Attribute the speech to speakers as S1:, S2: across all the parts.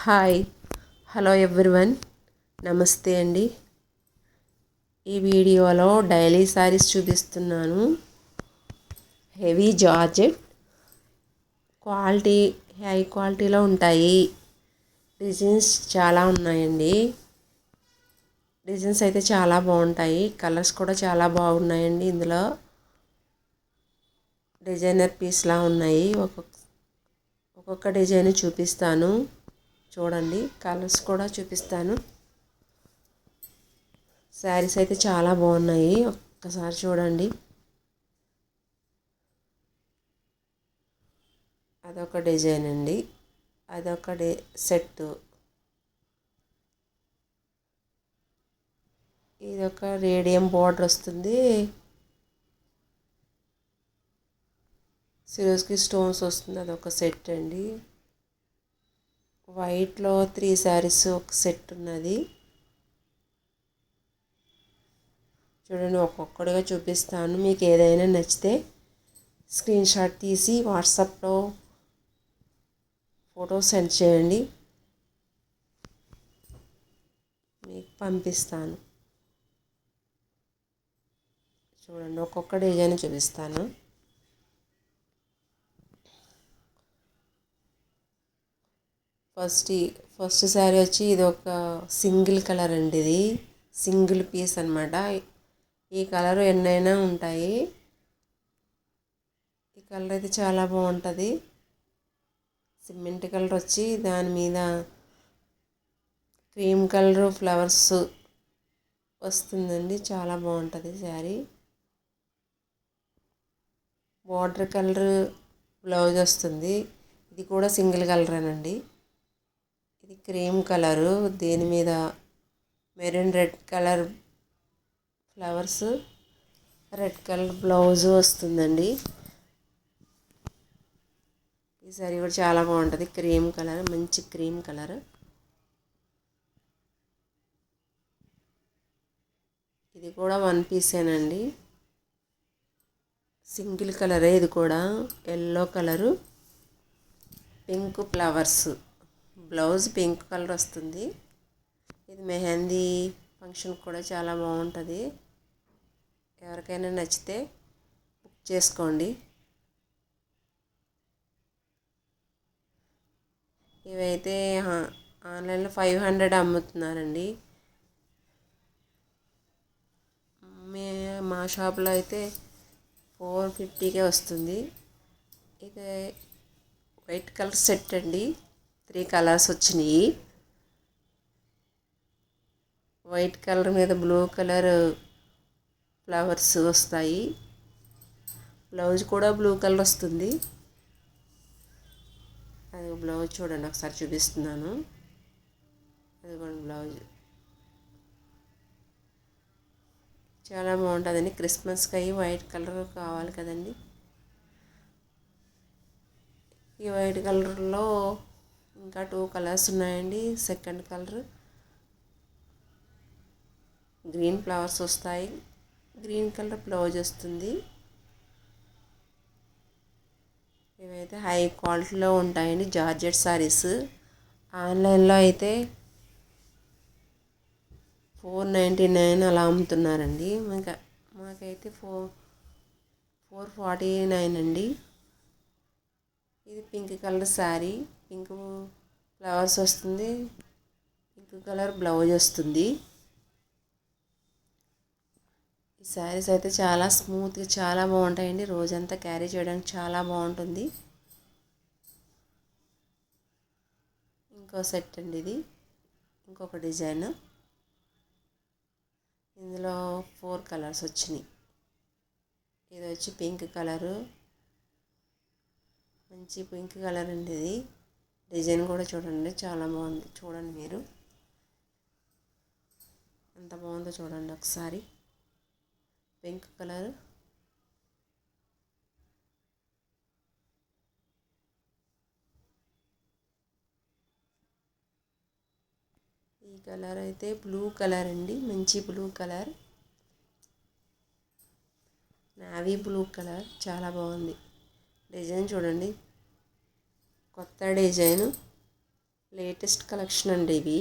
S1: Hi hello everyone నమస్తే అండి. ఈ వీడియోలో డైలీ శారీస్ చూపిస్తున్నాను. హెవీ జార్జెట్ క్వాలిటీ హై క్వాలిటీలో ఉంటాయి. డిజైన్స్ చాలా ఉన్నాయండి. డిజైన్స్ అయితే చాలా బాగుంటాయి. కలర్స్ కూడా చాలా బాగున్నాయండి. ఇందులో డిజైనర్ పీస్లా ఉన్నాయి. ఒక్కొక్క డిజైన్ చూపిస్తాను చూడండి. కలర్స్ కూడా చూపిస్తాను. శారీస్ అయితే చాలా బాగున్నాయి. ఒక్కసారి చూడండి. అదొక డిజైన్ అండి. అదొక సెట్. ఇదొక రేడియం బార్డర్ వస్తుంది. సిరోస్కి స్టోన్స్ వస్తుంది. అదొక సెట్ అండి. వైట్లో 3 శారీస్ ఒక సెట్ ఉన్నది. చూడండి, ఒక్కొక్కటిగా చూపిస్తాను. మీకు ఏదైనా నచ్చితే స్క్రీన్ షాట్ తీసి వాట్సాప్లో ఫోటో సెండ్ చేయండి, మీకు పంపిస్తాను. చూడండి, ఒక్కొక్క డిజైన్ చూపిస్తాను. ఫస్ట్ శారీ వచ్చి ఇది ఒక సింగిల్ కలర్ అండి. ఇది సింగిల్ పీస్ అన్నమాట. ఈ కలర్ ఎన్నైనా ఉంటాయి. ఈ కలర్ అయితే చాలా బాగుంటుంది. సిమెంట్ కలర్ వచ్చి దాని మీద క్రీమ్ కలర్ ఫ్లవర్స్ వస్తుందండి. చాలా బాగుంటుంది శారీ. వాటర్ కలర్ బ్లౌజ్ వస్తుంది. ఇది కూడా సింగిల్ కలరేనండి. ఇది క్రీమ్ కలరు, దీని మీద maroon red colour flowers, red colour blouse వస్తుందండి. ఈ సారీ కూడా చాలా బాగుంటుంది. క్రీమ్ కలర్, మంచి క్రీమ్ కలర్. ఇది కూడా వన్ పీసేనండి. సింగిల్ కలరే. ఇది కూడా yellow colour, pink flowers, blouse pink colour వస్తుంది. ఇది మెహందీ ఫంక్షన్ కూడా చాలా బాగుంటుంది. ఎవరికైనా నచ్చితే బుక్ చేసుకోండి. ఇవైతే ఆన్లైన్లో 500 అమ్ముతున్నారండి. మా షాప్లో అయితే 450కే వస్తుంది. ఇది వైట్ కలర్ సెట్ అండి. 3 కలర్స్ వచ్చినాయి. వైట్ కలర్ మీద బ్లూ కలర్ ఫ్లవర్స్ వస్తాయి. బ్లౌజ్ కూడా బ్లూ కలర్ వస్తుంది. అది బ్లౌజ్ చూడండి, ఒకసారి చూపిస్తున్నాను. అది కూడా బ్లౌజ్ చాలా బాగుంటుందండి. క్రిస్మస్కి అయ్యి వైట్ కలర్ కావాలి కదండి. ఈ వైట్ కలర్లో ఇంకా 2 కలర్స్ ఉన్నాయండి. సెకండ్ కలర్ గ్రీన్ ఫ్లవర్స్ వస్తాయి. గ్రీన్ కలర్ బ్లౌజ్ వస్తుంది. ఇవైతే హై క్వాలిటీలో ఉంటాయండి. జార్జెట్ శారీస్. ఆన్లైన్లో అయితే 499 అలా అమ్ముతున్నారండి. మాకైతే 449 అండి. ఇది pink colour sari. Pink flowers వస్తుంది. పింక్ కలర్ బ్లౌజ్ వస్తుంది. ఈ శారీస్ అయితే చాలా స్మూత్గా చాలా బాగుంటాయండి. రోజంతా క్యారీ చేయడానికి చాలా బాగుంటుంది. ఇంకో సెట్ అండి. ఇది ఇంకొక డిజైన్. ఇందులో 4 కలర్స్ వచ్చినాయి. ఇది వచ్చి పింక్ కలరు, మంచి పింక్ కలర్ అండి. ఇది డిజైన్ కూడా చూడండి, చాలా బాగుంది. చూడండి, మీరు ఎంత బాగుందో చూడండి ఒకసారి. పింక్ కలర్, ఈ కలర్ అయితే బ్లూ కలర్ అండి. మంచి blue colour, navy blue colour, చాలా బాగుంది. డిజైన్ చూడండి, కొత్త డిజైన్. లేటెస్ట్ కలెక్షన్ అండి ఇవి.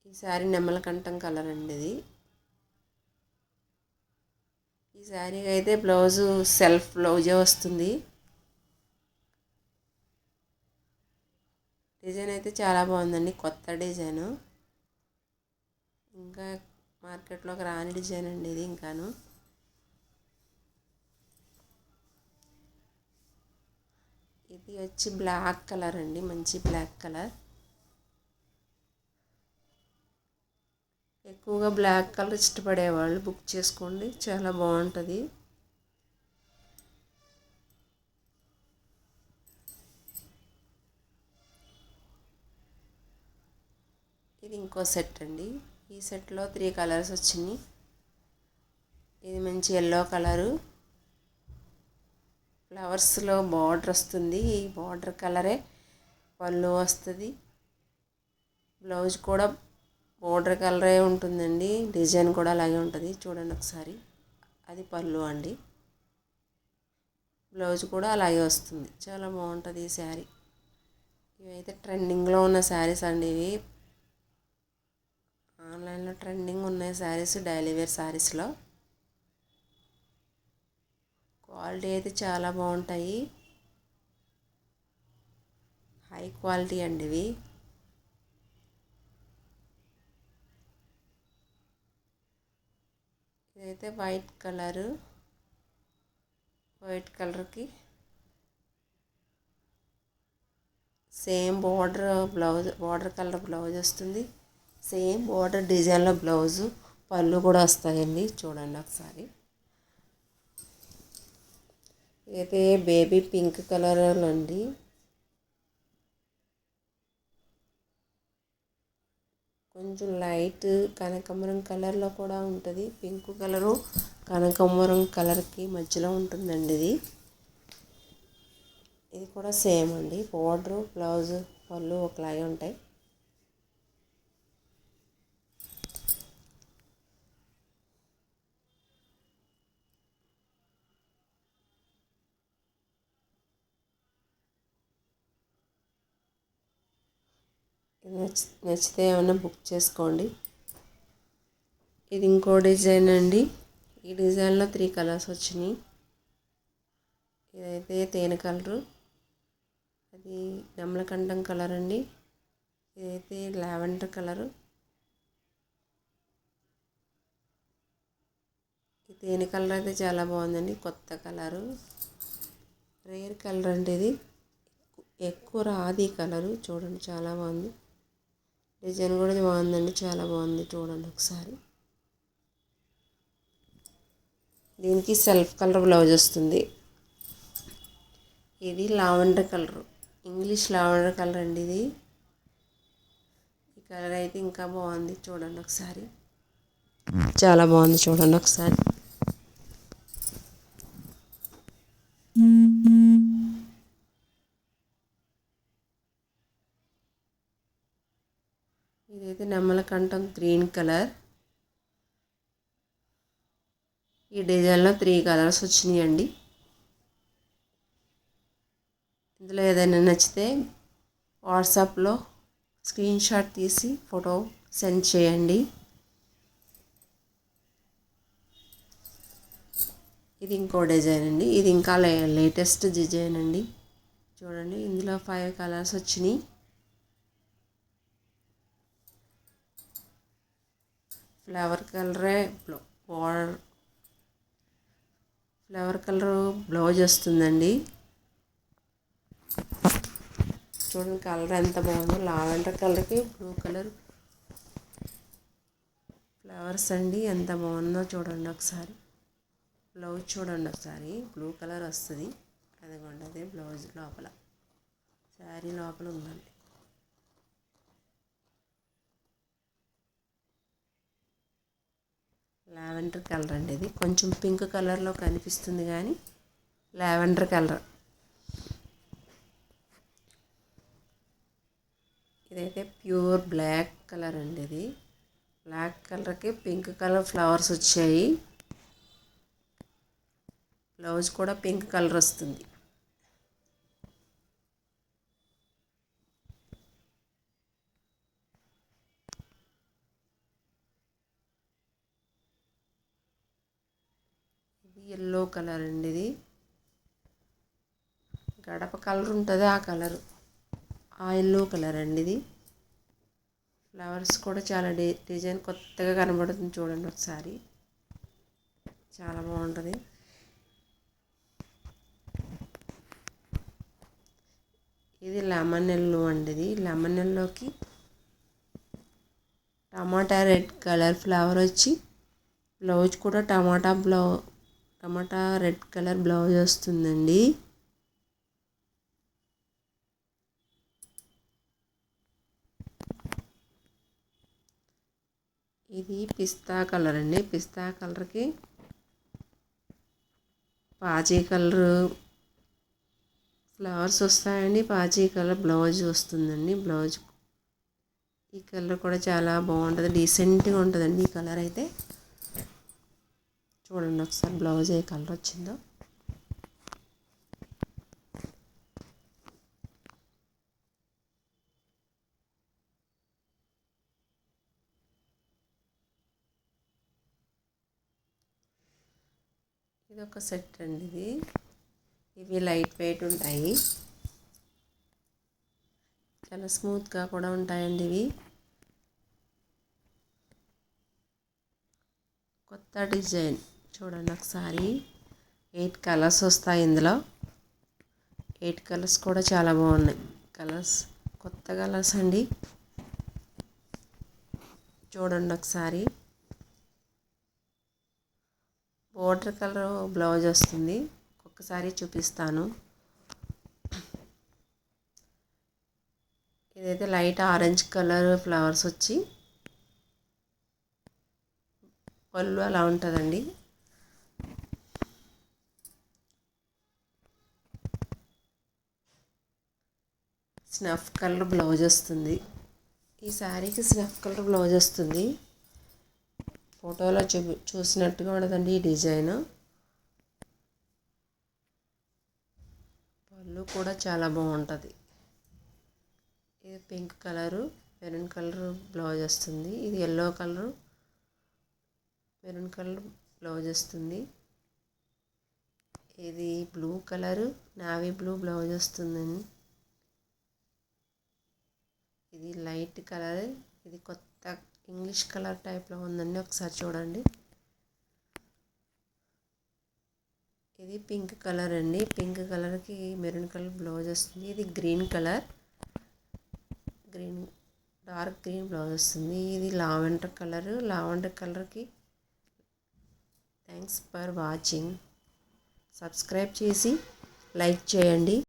S1: ఈ శారీ నెమలకంఠం కలర్ అండి ఇది. ఈ శారీకి అయితే బ్లౌజు సెల్ఫ్ బ్లౌజే వస్తుంది. డిజైన్ అయితే చాలా బాగుందండి, కొత్త డిజైను, ఇంకా మార్కెట్లోకి రాని డిజైన్ అండి ఇది. ఇంకాను ఇది వచ్చి బ్లాక్ కలర్ అండి, మంచి బ్లాక్ కలర్. ఎక్కువగా బ్లాక్ కలర్ ఇష్టపడేవాళ్ళు బుక్ చేసుకోండి, చాలా బాగుంటుంది. ఇది ఇంకో సెట్ అండి. ఈ సెట్లో 3 కలర్స్ వచ్చినాయి. ఇది మంచి ఎల్లో కలరు, ఫ్లవర్స్లో బార్డర్ వస్తుంది. ఈ బార్డర్ కలరే పళ్ళు వస్తుంది. బ్లౌజ్ కూడా బార్డర్ కలరే ఉంటుందండి, డిజైన్ కూడా అలాగే ఉంటుంది. చూడండి ఒకసారి, అది పళ్ళు అండి. బ్లౌజ్ కూడా అలాగే వస్తుంది. చాలా బాగుంటుంది ఈ శారీ. ఇవైతే ట్రెండింగ్లో ఉన్న శారీస్ అండి ఇవి. ఆన్లైన్లో ట్రెండింగ్ ఉన్నాయి శారీస్, డైలీ వేర్ శారీస్లో. క్వాలిటీ అయితే చాలా బాగుంటాయి, హై క్వాలిటీ అండి ఇవి. ఇదైతే వైట్ కలరు, వైట్ కలర్కి సేమ్ బార్డర్ కలర్ బ్లౌజ్ వస్తుంది. సేమ్ బార్డర్ డిజైన్లో బ్లౌజు, పళ్ళు కూడా వస్తాయండి. చూడండి ఒకసారి. ఇదైతే బేబీ పింక్ కలర్ అండి. కొంచెం లైట్ కనకాంబరం కలర్లో కూడా ఉంటుంది. పింక్ కలరు కనకాంబరం కలర్కి మధ్యలో ఉంటుందండి ఇది. ఇది కూడా సేమ్ అండి, బార్డరు బ్లౌజ్ పళ్ళు ఒకలాగే ఉంటాయి. నచ్చితే ఏమైనా బుక్ చేసుకోండి. ఇది ఇంకో డిజైన్ అండి. ఈ డిజైన్లో 3 కలర్స్ వచ్చినాయి. ఇదైతే తేనె కలరు, అది నెమలకంఠం కలర్ అండి. ఇదైతే లావెండర్ కలరు. ఈ తేనె కలర్ అయితే చాలా బాగుందండి, కొత్త కలరు, రేర్ కలర్ అండి ఇది. ఎక్కువ రాదు ఈ కలరు. చూడండి చాలా బాగుంది, డిజైన్ కూడా బాగుందండి, చాలా బాగుంది. చూడండి ఒకసారి. దీనికి సెల్ఫ్ కలర్ బ్లౌజ్ వస్తుంది. ఇది lavender colour, English lavender colour అండి ఇది. ఈ కలర్ అయితే ఇంకా బాగుంది. చూడండి ఒకసారి, చాలా బాగుంది. చూడండి ఒకసారి. ఇదైతే నెమలకంఠం గ్రీన్ కలర్. ఈ డిజైన్లో 3 కలర్స్ వచ్చినాయండి. ఇందులో ఏదైనా నచ్చితే వాట్సాప్లో స్క్రీన్ షాట్ తీసి ఫోటో సెండ్ చేయండి. ఇది ఇంకో డిజైన్ అండి. ఇది ఇంకా లేటెస్ట్ డిజైన్ అండి. చూడండి, ఇందులో 5 కలర్స్ వచ్చినాయి. ఫ్లవర్ కలరే ఫ్లవర్ కలర్ బ్లౌజ్ వస్తుందండి. చూడండి కలర్ ఎంత బాగుందో, లావెండర్ కలర్కి బ్లూ కలర్ ఫ్లవర్స్ అండి, ఎంత బాగుందో చూడండి ఒకసారి. బ్లౌజ్ చూడండి ఒకసారి, బ్లూ కలర్ వస్తుంది. అదిగోండి, అదే బ్లౌజ్ లోపల, శారీ లోపల ఉందండి. లావెండర్ కలర్ అండి ఇది. కొంచెం పింక్ కలర్లో కనిపిస్తుంది కానీ లావెండర్ కలర్. ఇదైతే ప్యూర్ బ్లాక్ కలర్ అండి ఇది. బ్లాక్ కలర్కి పింక్ కలర్ ఫ్లవర్స్ వచ్చాయి. బ్లౌజ్ కూడా పింక్ కలర్ వస్తుంది. ఇది ఎల్లో కలర్ అండి. ఇది గడప కలర్ ఉంటుంది, ఆ కలరు ఆ ఎల్లో కలర్ అండి. ఇది ఫ్లవర్స్ కూడా చాలా డిజైన్ కొత్తగా కనబడుతుంది. చూడండి ఒకసారి, చాలా బాగుంటుంది. ఇది లెమన్ ఎల్లో అండి. ఇది లెమన్ ఎల్లోకి టమాటా రెడ్ కలర్ ఫ్లవర్ వచ్చి బ్లౌజ్ కూడా టమాటా రెడ్ కలర్ బ్లౌజ్ వస్తుందండి. ఇది పిస్తా కలర్ అండి. పిస్తా కలర్కి పాచి కలర్ ఫ్లవర్స్ వస్తాయండి. పాచి కలర్ బ్లౌజ్ వస్తుందండి. బ్లౌజ్ ఈ కలర్ కూడా చాలా బాగుంటుంది, డీసెంట్గా ఉంటుందండి ఈ కలర్ అయితే. చూడండి ఒకసారి బ్లౌజ్ ఏ కలర్ వచ్చిందో. ఇది ఒక సెట్ అండి. ఇవి లైట్ వెయిట్ ఉంటాయి, చాలా స్మూత్గా కూడా ఉంటాయండి. ఇవి కొత్త డిజైన్ చూడండి ఒకసారి. 8 కలర్స్ వస్తాయి ఇందులో. 8 కలర్స్ కూడా చాలా బాగున్నాయి. కలర్స్ కొత్త కలర్స్ అండి. చూడండి ఒకసారి. వాటర్ కలర్ బ్లౌజ్ వస్తుంది. ఒక్కసారి చూపిస్తాను. ఇదైతే లైట్ ఆరెంజ్ కలర్ ఫ్లవర్స్ వచ్చి పళ్ళు అలా ఉంటుందండి. స్నఫ్ కలర్ బ్లౌజ్ వస్తుంది. ఈ శారీకి స్నఫ్ కలర్ బ్లౌజ్ వస్తుంది. ఫోటోలో చూసినట్టుగా ఉండదండి ఈ డిజైన్. పళ్ళు కూడా చాలా బాగుంటుంది. ఇది pink colour maroon colour blouse వస్తుంది. ఇది yellow colour maroon colour blouse వస్తుంది. ఇది blue colour navy blue blouse వస్తుందండి. ఇది లైట్ కలర్. ఇది కొత్త ఇంగ్లీష్ కలర్ టైప్లో ఉందండి. ఒకసారి చూడండి. ఇది పింక్ కలర్ అండి. పింక్ కలర్కి మెరూన్ కలర్ బ్లౌజ్ వస్తుంది. ఇది green colour, dark green blouse వస్తుంది. ఇది లావెండర్ కలర్. లావెండర్ కలర్కి థ్యాంక్స్ ఫర్ వాచింగ్. సబ్స్క్రైబ్ చేసి లైక్ చేయండి.